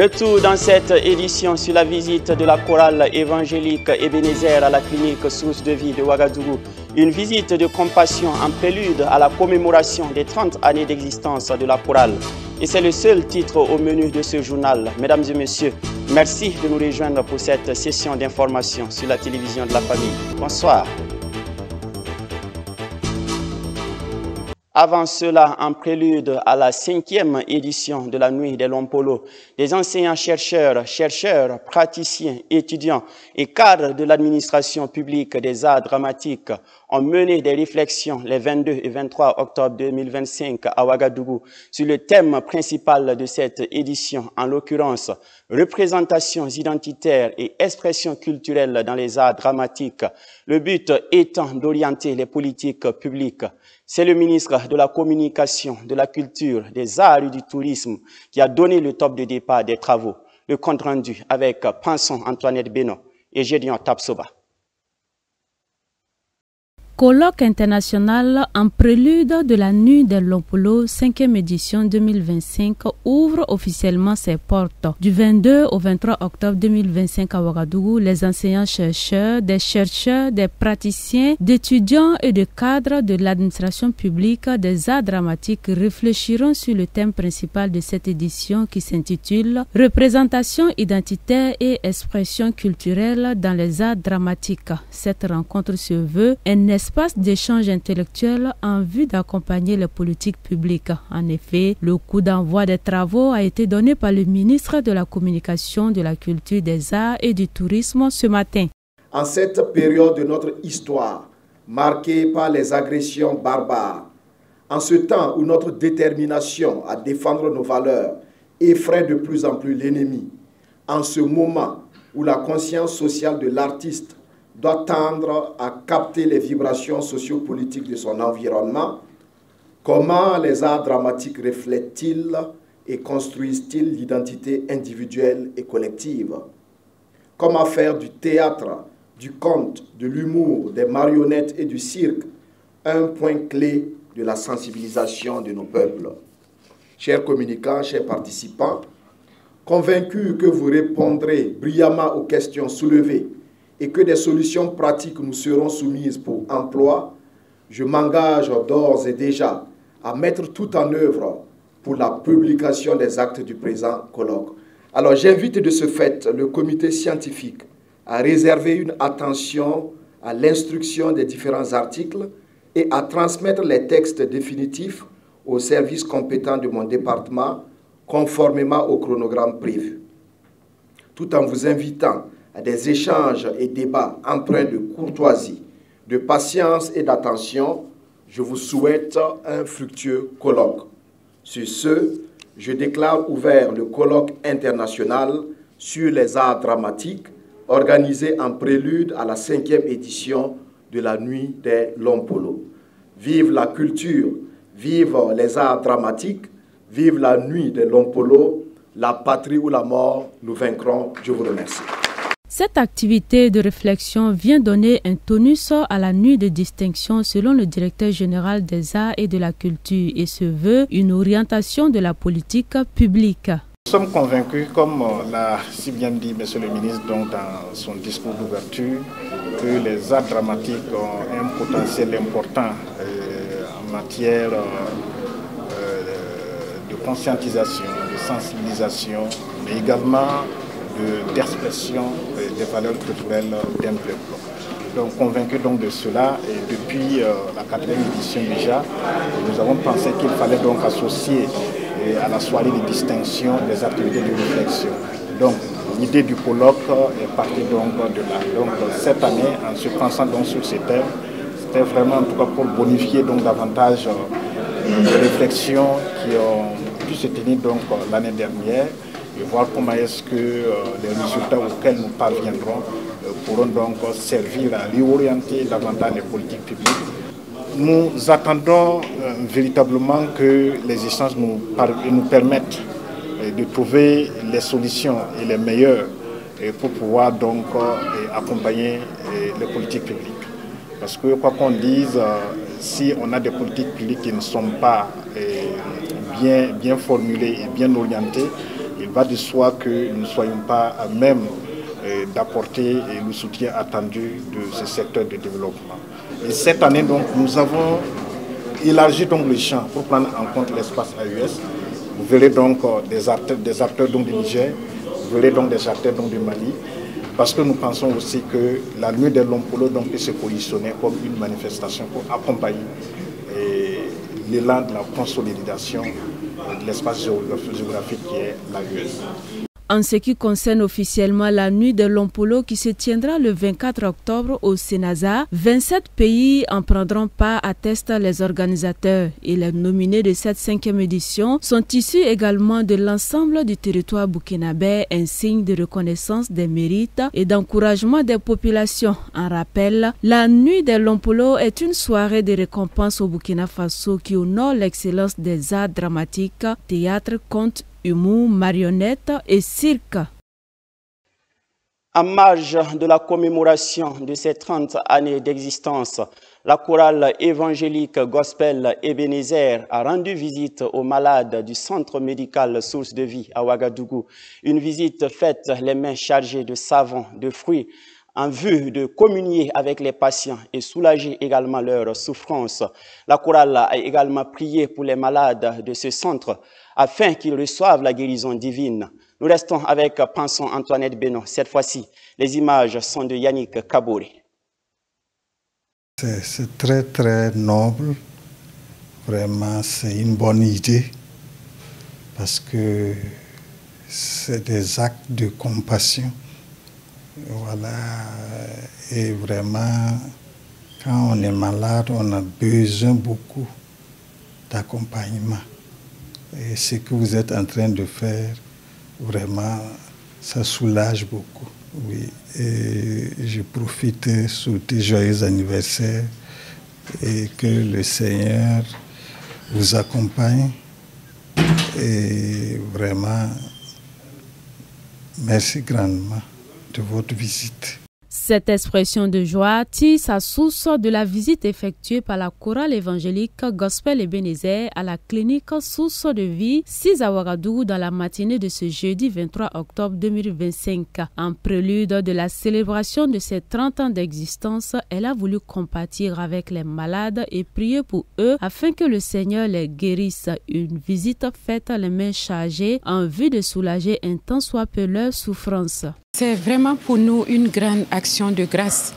Retour dans cette édition sur la visite de la chorale évangélique Ebenezer à la clinique Source de Vie de Ouagadougou. Une visite de compassion en prélude à la commémoration des 30 années d'existence de la chorale. Et c'est le seul titre au menu de ce journal. Mesdames et messieurs, merci de nous rejoindre pour cette session d'information sur la télévision de la famille. Bonsoir. Avant cela, en prélude à la 5e édition de la Nuit des Lompolo, des enseignants-chercheurs, praticiens, étudiants et cadres de l'administration publique des arts dramatiques ont mené des réflexions les 22 et 23 octobre 2025 à Ouagadougou sur le thème principal de cette édition, en l'occurrence représentations identitaires et expressions culturelles dans les arts dramatiques, le but étant d'orienter les politiques publiques. C'est le ministre de la Communication, de la Culture, des Arts et du Tourisme qui a donné le top de départ des travaux. Le compte rendu avec Pinson Antoinette Beno et Gédion Tapsoba. Colloque international en prélude de la Nuit des Lompolo, 5e édition 2025, ouvre officiellement ses portes. Du 22 au 23 octobre 2025 à Ouagadougou, les enseignants-chercheurs, des praticiens, d'étudiants et de cadres de l'administration publique des arts dramatiques réfléchiront sur le thème principal de cette édition qui s'intitule « Représentation identitaire et expression culturelle dans les arts dramatiques ». Cette rencontre se veut un espace d'échange intellectuel en vue d'accompagner les politiques publiques. En effet, le coup d'envoi des travaux a été donné par le ministre de la Communication, de la Culture, des Arts et du Tourisme ce matin. En cette période de notre histoire, marquée par les agressions barbares, en ce temps où notre détermination à défendre nos valeurs effraie de plus en plus l'ennemi, en ce moment où la conscience sociale de l'artiste doit tendre à capter les vibrations sociopolitiques de son environnement, comment les arts dramatiques reflètent-ils et construisent-ils l'identité individuelle et collective? Comment faire du théâtre, du conte, de l'humour, des marionnettes et du cirque un point clé de la sensibilisation de nos peuples? Chers communicants, chers participants, convaincus que vous répondrez brillamment aux questions soulevées et que des solutions pratiques nous seront soumises pour emploi, je m'engage d'ores et déjà à mettre tout en œuvre pour la publication des actes du présent colloque. Alors j'invite de ce fait le comité scientifique à réserver une attention à l'instruction des différents articles et à transmettre les textes définitifs aux services compétents de mon département conformément au chronogramme prévu. Tout en vous invitant à des échanges et débats empreints de courtoisie, de patience et d'attention, je vous souhaite un fructueux colloque. Sur ce, je déclare ouvert le colloque international sur les arts dramatiques organisé en prélude à la 5e édition de la Nuit des Lompolo. Vive la culture, vive les arts dramatiques, vive la Nuit des Lompolo, la patrie ou la mort, nous vaincrons. Je vous remercie. Cette activité de réflexion vient donner un tonus à la nuit de distinction selon le directeur général des arts et de la culture et se veut une orientation de la politique publique. Nous sommes convaincus, comme l'a si bien dit M. le ministre dans son discours d'ouverture, que les arts dramatiques ont un potentiel important en matière de conscientisation, de sensibilisation, mais également d'expression des valeurs culturelles d'un peuple. Donc convaincus donc de cela, et depuis la 4e édition déjà, nous avons pensé qu'il fallait donc associer à la soirée de distinction des activités de réflexion. Donc l'idée du colloque est partie donc de là. Donc cette année, en se pensant donc sur ces thèmes, c'était vraiment en tout cas pour bonifier donc davantage les réflexions qui ont pu se tenir donc l'année dernière, et voir comment est-ce que les résultats auxquels nous parviendrons pourront donc servir à réorienter davantage les politiques publiques. Nous attendons véritablement que les échanges nous permettent de trouver les solutions et les meilleures pour pouvoir donc accompagner les politiques publiques. Parce que quoi qu'on dise, si on a des politiques publiques qui ne sont pas bien formulées et bien orientées, il va de soi que nous ne soyons pas à même d'apporter le soutien attendu de ce secteur de développement. Et cette année, donc, nous avons élargi donc, le champ pour prendre en compte l'espace AES. Vous verrez donc des acteurs donc, du Niger, vous verrez donc des acteurs donc, du Mali, parce que nous pensons aussi que la nuit des Lompolo peut se positionner comme une manifestation pour accompagner l'élan de la consolidation de l'espace géographique qui est l'AES. En ce qui concerne officiellement la nuit de Lompolo qui se tiendra le 24 octobre au Sénasa, 27 pays en prendront part, attestent les organisateurs. Et les nominés de cette 5e édition sont issus également de l'ensemble du territoire burkinabé, un signe de reconnaissance des mérites et d'encouragement des populations. En rappel, la nuit de Lompolo est une soirée de récompense au Burkina Faso qui honore l'excellence des arts dramatiques, théâtre, contes, humour, marionnettes et cirque. En marge de la commémoration de ces 30 années d'existence, la chorale évangélique Gospel Ebenezer a rendu visite aux malades du centre médical Source de Vie à Ouagadougou. Une visite faite les mains chargées de savons, de fruits, en vue de communier avec les patients et soulager également leurs souffrances. La chorale a également prié pour les malades de ce centre afin qu'ils reçoivent la guérison divine. Nous restons avec Pensons Antoinette Beno. Cette fois-ci, les images sont de Yannick Kabouré. C'est très très noble. Vraiment, c'est une bonne idée parce que c'est des actes de compassion. Voilà, et vraiment, quand on est malade, on a besoin beaucoup d'accompagnement. Et ce que vous êtes en train de faire, vraiment, ça soulage beaucoup. Oui, et je profite de souhaiter joyeux anniversaire et que le Seigneur vous accompagne. Et vraiment, merci grandement de votre visite. Cette expression de joie tire sa source de la visite effectuée par la chorale évangélique Gospel Ebenezer à la clinique Source de Vie 6 à Ouagadougou dans la matinée de ce jeudi 23 octobre 2025. En prélude de la célébration de ses 30 ans d'existence, elle a voulu compatir avec les malades et prier pour eux afin que le Seigneur les guérisse. Une visite faite les mains chargées en vue de soulager un tant soit peu leur souffrance. C'est vraiment pour nous une grande action de grâce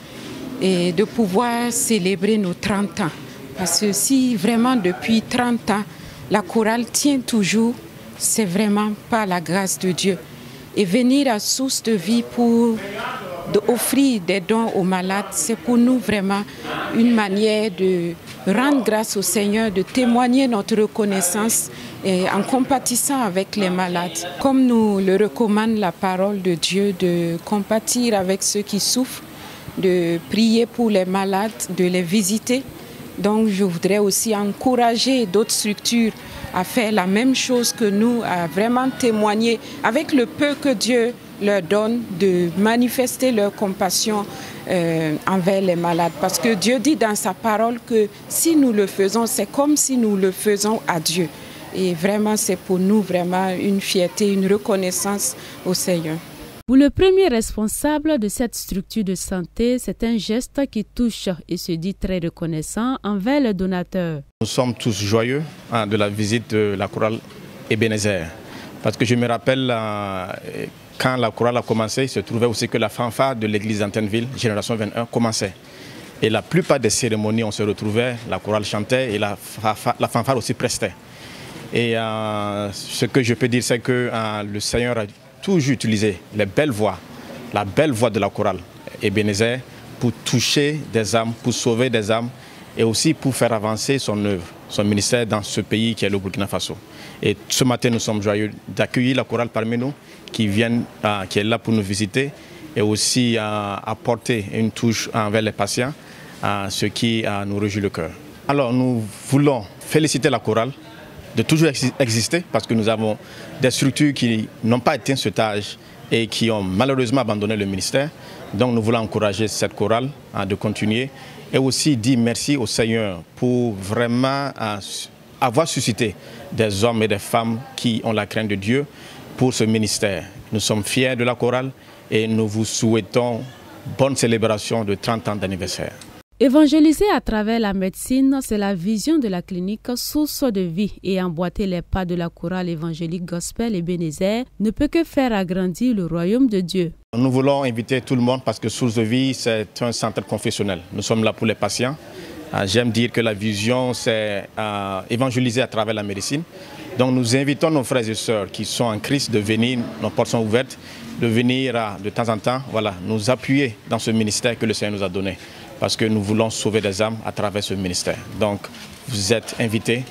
et de pouvoir célébrer nos 30 ans. Parce que si vraiment depuis 30 ans, la chorale tient toujours, c'est vraiment par la grâce de Dieu. Et venir à Source de Vie pour offrir des dons aux malades, c'est pour nous vraiment une manière de rendre grâce au Seigneur, de témoigner notre reconnaissance et en compatissant avec les malades. Comme nous le recommande la parole de Dieu, de compatir avec ceux qui souffrent, de prier pour les malades, de les visiter. Donc je voudrais aussi encourager d'autres structures à faire la même chose que nous, à vraiment témoigner avec le peu que Dieu leur donne, de manifester leur compassion envers les malades. Parce que Dieu dit dans sa parole que si nous le faisons, c'est comme si nous le faisons à Dieu. Et vraiment, c'est pour nous vraiment une fierté, une reconnaissance au Seigneur. Pour le premier responsable de cette structure de santé, c'est un geste qui touche et se dit très reconnaissant envers le donateur. Nous sommes tous joyeux de la visite de la chorale Ebenezer. Parce que je me rappelle, quand la chorale a commencé, il se trouvait aussi que la fanfare de l'église d'Antenneville, Génération 21, commençait. Et la plupart des cérémonies, on se retrouvait, la chorale chantait et la fanfare aussi prestait. Et ce que je peux dire, c'est que le Seigneur a toujours utilisé les belles voix, la belle voix de la chorale Ebenezer pour toucher des âmes, pour sauver des âmes et aussi pour faire avancer son œuvre, son ministère dans ce pays qui est le Burkina Faso. Et ce matin, nous sommes joyeux d'accueillir la chorale parmi nous qui est là pour nous visiter et aussi apporter une touche envers les patients, ce qui nous réjouit le cœur. Alors nous voulons féliciter la chorale de toujours exister parce que nous avons des structures qui n'ont pas atteint cet âge et qui ont malheureusement abandonné le ministère. Donc nous voulons encourager cette chorale de continuer et aussi dire merci au Seigneur pour vraiment avoir suscité des hommes et des femmes qui ont la crainte de Dieu pour ce ministère. Nous sommes fiers de la chorale et nous vous souhaitons bonne célébration de 30 ans d'anniversaire. Évangéliser à travers la médecine, c'est la vision de la clinique Source de vie, et emboîter les pas de la chorale évangélique Gospel Ebenezer ne peut que faire agrandir le royaume de Dieu. Nous voulons inviter tout le monde parce que Source de vie, c'est un centre confessionnel. Nous sommes là pour les patients. J'aime dire que la vision, c'est évangéliser à travers la médecine. Donc nous invitons nos frères et sœurs qui sont en Christ de venir, nos portes sont ouvertes, de venir de temps en temps nous appuyer dans ce ministère que le Seigneur nous a donné. Parce que nous voulons sauver des âmes à travers ce ministère. Donc, vous êtes invités,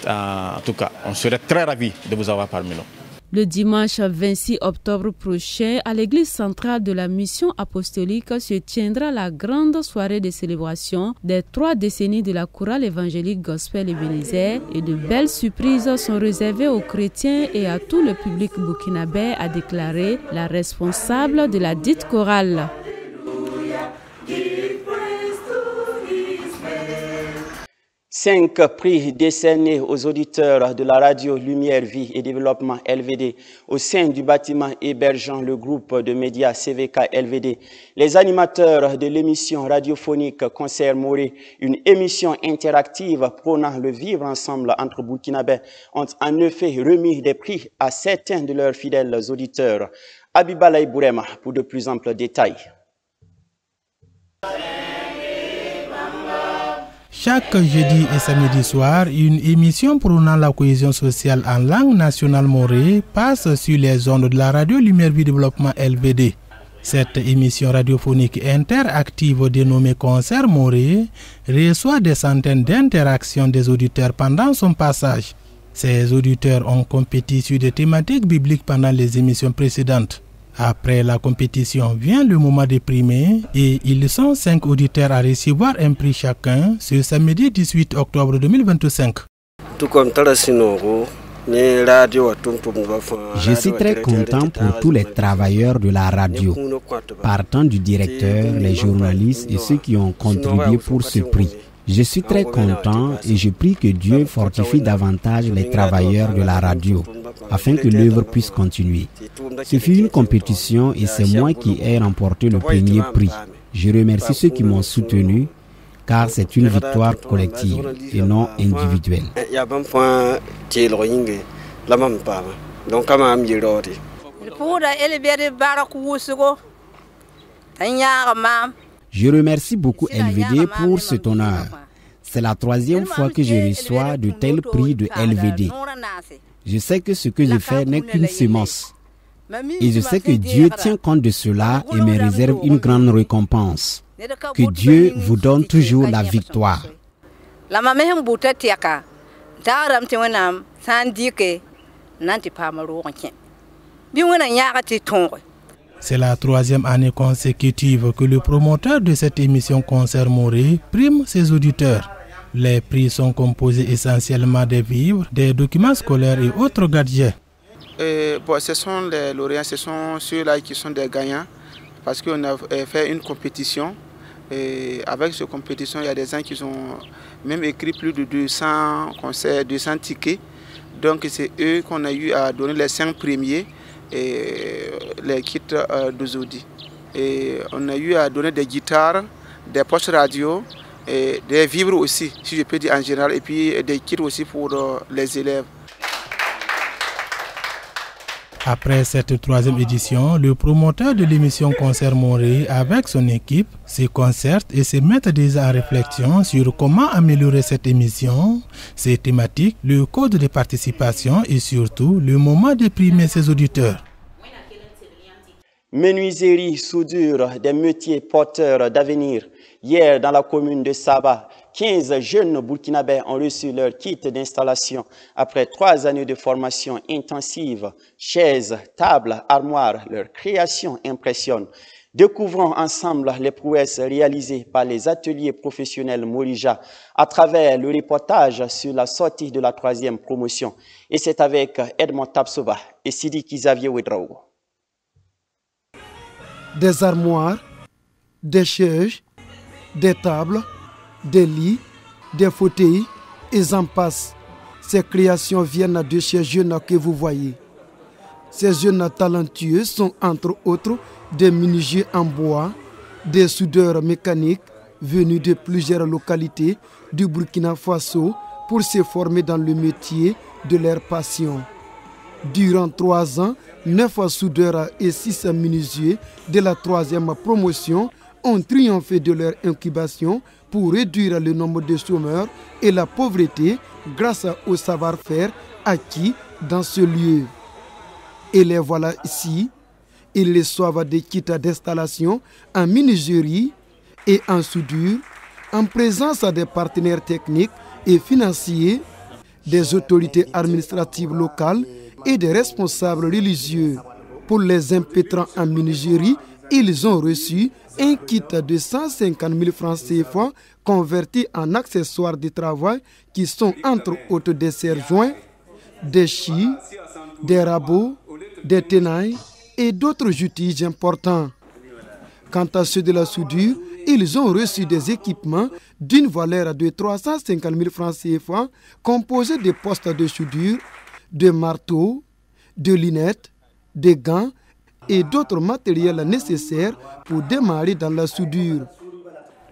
en tout cas, on serait très ravis de vous avoir parmi nous. Le dimanche 26 octobre prochain, à l'église centrale de la mission apostolique se tiendra la grande soirée de célébration des 3 décennies de la chorale évangélique Gospel Ebenezer, et de belles surprises sont réservées aux chrétiens et à tout le public burkinabé, a déclaré la responsable de la dite chorale. Cinq prix décernés aux auditeurs de la radio Lumière, Vie et Développement LVD au sein du bâtiment hébergeant le groupe de médias CVK LVD. Les animateurs de l'émission radiophonique Concert Moré, une émission interactive prônant le vivre ensemble entre Burkinabés, ont en effet remis des prix à certains de leurs fidèles auditeurs. Abibalaï Bourema pour de plus amples détails. Chaque jeudi et samedi soir, une émission prônant la cohésion sociale en langue nationale morée passe sur les ondes de la radio Lumière Vie Développement LVD. Cette émission radiophonique interactive dénommée Concert Moré reçoit des centaines d'interactions des auditeurs pendant son passage. Ces auditeurs ont compéti sur des thématiques bibliques pendant les émissions précédentes. Après la compétition vient le moment de primer et ils sont 5 auditeurs à recevoir un prix chacun ce samedi 18 octobre 2025. Je suis très content pour tous les travailleurs de la radio, partant du directeur, les journalistes et ceux qui ont contribué pour ce prix. Je suis très content et je prie que Dieu fortifie davantage les travailleurs de la radio afin que l'œuvre puisse continuer. Ce fut une compétition et c'est moi qui ai remporté le premier prix. Je remercie ceux qui m'ont soutenu car c'est une victoire collective et non individuelle. Je remercie beaucoup LVD pour cet honneur. C'est la 3e fois que je reçois de tels prix de LVD. Je sais que ce que je fais n'est qu'une semence. Et je sais que Dieu tient compte de cela et me réserve une grande récompense. Que Dieu vous donne toujours la victoire. C'est la 3e année consécutive que le promoteur de cette émission Concert Moré prime ses auditeurs. Les prix sont composés essentiellement des vivres, des documents scolaires et autres gadgets. Ce sont les lauréats, ce sont ceux-là qui sont des gagnants parce qu'on a fait une compétition. Et avec cette compétition, il y a des gens qui ont même écrit plus de 200 concerts, 200 tickets. Donc c'est eux qu'on a eu à donner les 5 premiers. Et les kits d'aujourd'hui. Et on a eu à donner des guitares, des postes radio, et des vivres aussi, si je peux dire en général, et puis des kits aussi pour les élèves. Après cette 3e édition, le promoteur de l'émission Concert Moré avec son équipe se concerte et se met déjà en réflexion sur comment améliorer cette émission, ses thématiques, le code de participation et surtout le moment de primer ses auditeurs. Menuiserie, soudure, des métiers porteurs d'avenir. Hier, dans la commune de Saba, 15 jeunes burkinabés ont reçu leur kit d'installation après 3 années de formation intensive. Chaises, tables, armoires, leur création impressionne. Découvrons ensemble les prouesses réalisées par les ateliers professionnels Morija à travers le reportage sur la sortie de la 3e promotion. Et c'est avec Edmond Tapsova et Sidiki Xavier Ouedraogo. Des armoires, des chaises, des tables, des lits, des fauteuils et j'en passe. Ces créations viennent de ces jeunes que vous voyez. Ces jeunes talentueux sont entre autres des menuisiers en bois, des soudeurs mécaniques venus de plusieurs localités du Burkina Faso pour se former dans le métier de leur passion. Durant 3 ans, 9 soudeurs et 6 menuisiers de la 3e promotion ont triomphé de leur incubation pour réduire le nombre de chômeurs et la pauvreté grâce au savoir-faire acquis dans ce lieu. Et les voilà ici, ils reçoivent des kits d'installation en menuiserie et en soudure, en présence des partenaires techniques et financiers, des autorités administratives locales et des responsables religieux. Pour les impétrants en menuiserie, ils ont reçu un kit de 150 000 francs CFA convertis en accessoires de travail qui sont entre autres des serre-joints, des scies, des rabots, des tenailles et d'autres outils importants. Quant à ceux de la soudure, ils ont reçu des équipements d'une valeur de 350 000 francs CFA composés de postes de soudure, de marteaux, de lunettes, de gants et d'autres matériels nécessaires pour démarrer dans la soudure.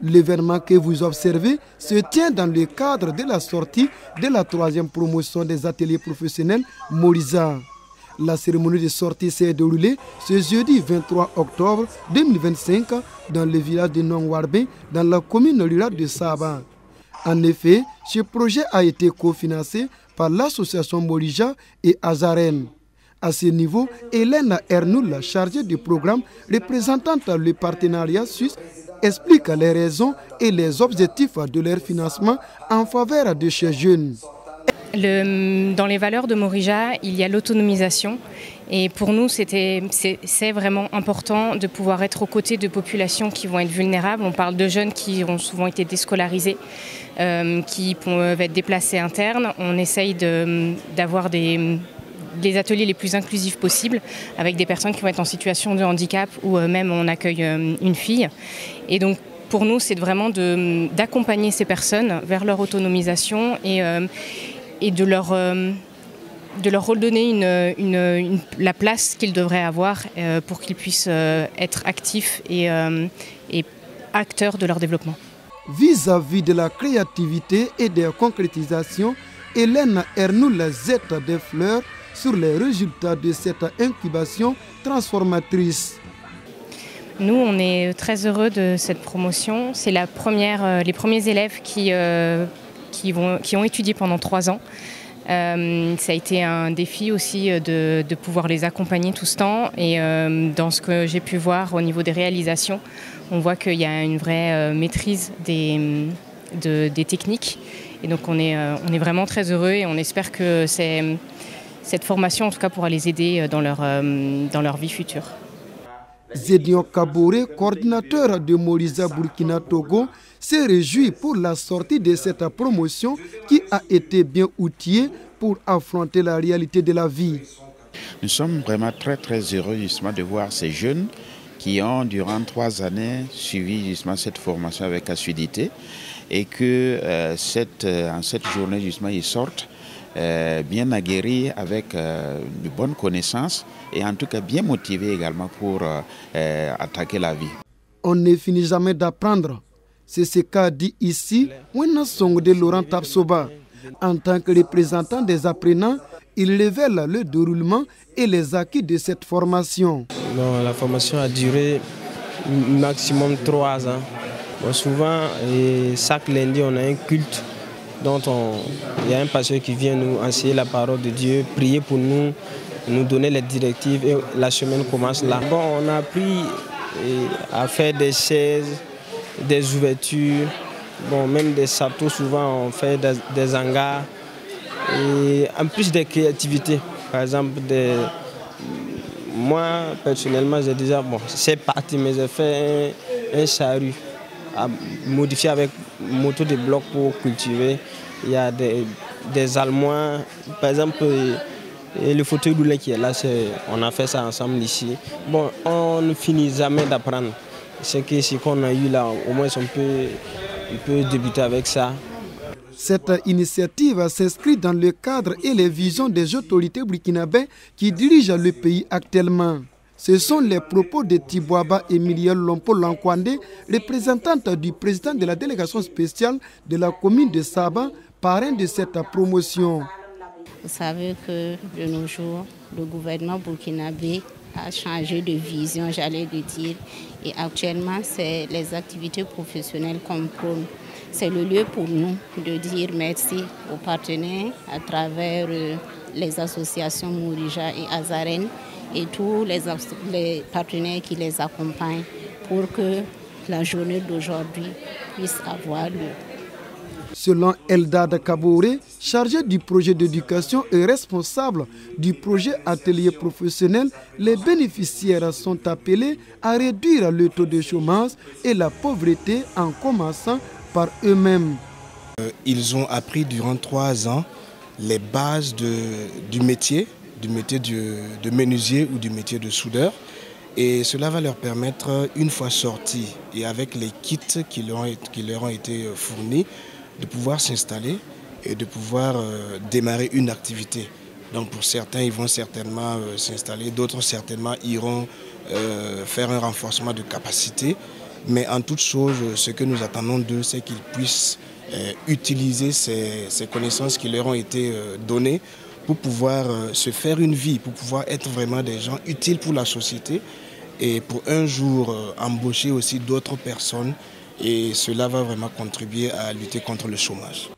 L'événement que vous observez se tient dans le cadre de la sortie de la 3e promotion des ateliers professionnels Morisa. La cérémonie de sortie s'est déroulée ce jeudi 23 octobre 2025 dans le village de Nongwarbe, dans la commune rurale de Saba. En effet, ce projet a été cofinancé par l'association Morija et Azaren. À ce niveau, Hélène Ernoul, chargée du programme représentant le partenariat suisse, explique les raisons et les objectifs de leur financement en faveur de ces jeunes. Dans les valeurs de Morija, il y a l'autonomisation. Et pour nous, c'est vraiment important de pouvoir être aux côtés de populations qui vont être vulnérables. On parle de jeunes qui ont souvent été déscolarisés, qui peuvent être déplacés internes. On essaye d'avoir les ateliers les plus inclusifs possibles avec des personnes qui vont être en situation de handicap ou même on accueille une fille. Et donc pour nous, c'est vraiment d'accompagner ces personnes vers leur autonomisation et de leur redonner la place qu'ils devraient avoir pour qu'ils puissent être actifs et acteurs de leur développement. Vis-à-vis de la créativité et de la concrétisation, Hélène Ernoul jette des fleurs sur les résultats de cette incubation transformatrice. Nous, on est très heureux de cette promotion. C'est les premiers élèves qui ont étudié pendant 3 ans. Ça a été un défi aussi de pouvoir les accompagner tout ce temps. Et dans ce que j'ai pu voir au niveau des réalisations, on voit qu'il y a une vraie maîtrise des techniques. Et donc on est vraiment très heureux et on espère que cette formation en tout cas pourra les aider dans leur vie future. Zedion Kabore, coordinateur de Morisa Burkina Togo, s'est réjoui pour la sortie de cette promotion qui a été bien outillée pour affronter la réalité de la vie. Nous sommes vraiment très heureux justement de voir ces jeunes qui ont durant 3 années suivi justement cette formation avec assiduité et que en cette journée justement ils sortent bien aguerris avec de bonnes connaissances et en tout cas bien motivés également pour attaquer la vie. On ne finit jamais d'apprendre. C'est ce qu'a dit ici Wena Song de Laurent Tapsoba. En tant que représentant des apprenants, il révèle le déroulement et les acquis de cette formation. Non, la formation a duré maximum 3 ans. Bon, souvent, chaque lundi, on a un culte dont il y a un pasteur qui vient nous enseigner la parole de Dieu, prier pour nous, nous donner les directives et la semaine commence là. Bon, on a appris à faire des chaises, des ouvertures, bon, même des châteaux, souvent on fait des hangars. Et en plus de créativité, par exemple, moi personnellement j'ai déjà, c'est parti, mais j'ai fait un charrue à modifier avec moto de blocs pour cultiver. Il y a des almoins, par exemple, et le fauteuil roulant qui est là, on a fait ça ensemble ici. Bon, on ne finit jamais d'apprendre. Ce qu'on a eu là, au moins on peut débuter avec ça. Cette initiative s'inscrit dans le cadre et les visions des autorités burkinabées qui dirigent le pays actuellement. Ce sont les propos de Tibouaba Emilia Lompo Lankwande, représentante du président de la délégation spéciale de la commune de Saba, parrain de cette promotion. Vous savez que de nos jours, le gouvernement burkinabé a changé de vision, j'allais le dire. Et actuellement, c'est les activités professionnelles qu'on prône. C'est le lieu pour nous de dire merci aux partenaires à travers les associations Mourija et Azaren et tous les partenaires qui les accompagnent pour que la journée d'aujourd'hui puisse avoir lieu. Selon Eldad Kabouré, chargé du projet d'éducation et responsable du projet atelier professionnel, les bénéficiaires sont appelés à réduire le taux de chômage et la pauvreté en commençant par eux-mêmes. Ils ont appris durant 3 ans les bases du métier de menuisier ou du métier de soudeur. Et cela va leur permettre, une fois sortis et avec les kits qui leur ont été fournis, de pouvoir s'installer et de pouvoir démarrer une activité. Donc pour certains, ils vont certainement s'installer, d'autres certainement iront faire un renforcement de capacité. Mais en toute chose, ce que nous attendons d'eux, c'est qu'ils puissent utiliser ces connaissances qui leur ont été données pour pouvoir se faire une vie, pour pouvoir être vraiment des gens utiles pour la société et pour un jour embaucher aussi d'autres personnes. Et cela va vraiment contribuer à lutter contre le chômage.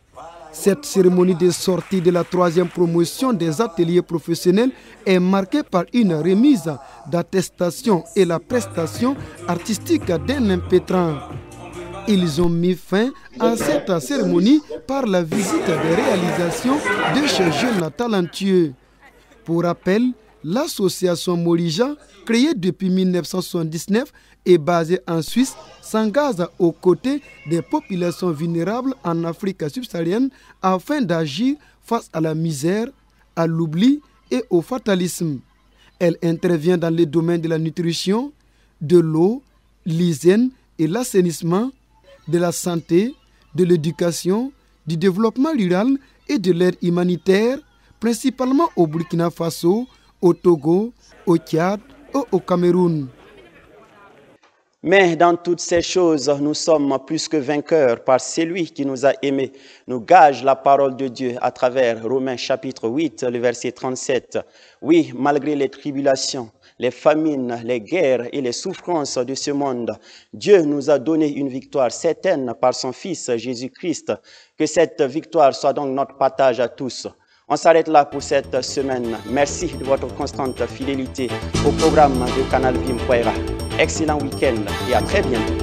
Cette cérémonie de sortie de la 3e promotion des ateliers professionnels est marquée par une remise d'attestation et la prestation artistique d'un impétrant. Ils ont mis fin à cette cérémonie par la visite des réalisations de ces jeunes talentueux. Pour rappel, l'association Morija, créée depuis 1979 et basée en Suisse, s'engage aux côtés des populations vulnérables en Afrique subsaharienne afin d'agir face à la misère, à l'oubli et au fatalisme. Elle intervient dans les domaines de la nutrition, de l'eau, l'hygiène et l'assainissement, de la santé, de l'éducation, du développement rural et de l'aide humanitaire, principalement au Burkina Faso, au Togo, au Tchad et au Cameroun. Mais dans toutes ces choses, nous sommes plus que vainqueurs par celui qui nous a aimés, nous gage la parole de Dieu à travers Romains chapitre 8, le verset 37. Oui, malgré les tribulations, les famines, les guerres et les souffrances de ce monde, Dieu nous a donné une victoire certaine par son Fils Jésus-Christ. Que cette victoire soit donc notre partage à tous. On s'arrête là pour cette semaine. Merci de votre constante fidélité au programme de Canal Vim Poira. Excellent week-end et à très bientôt.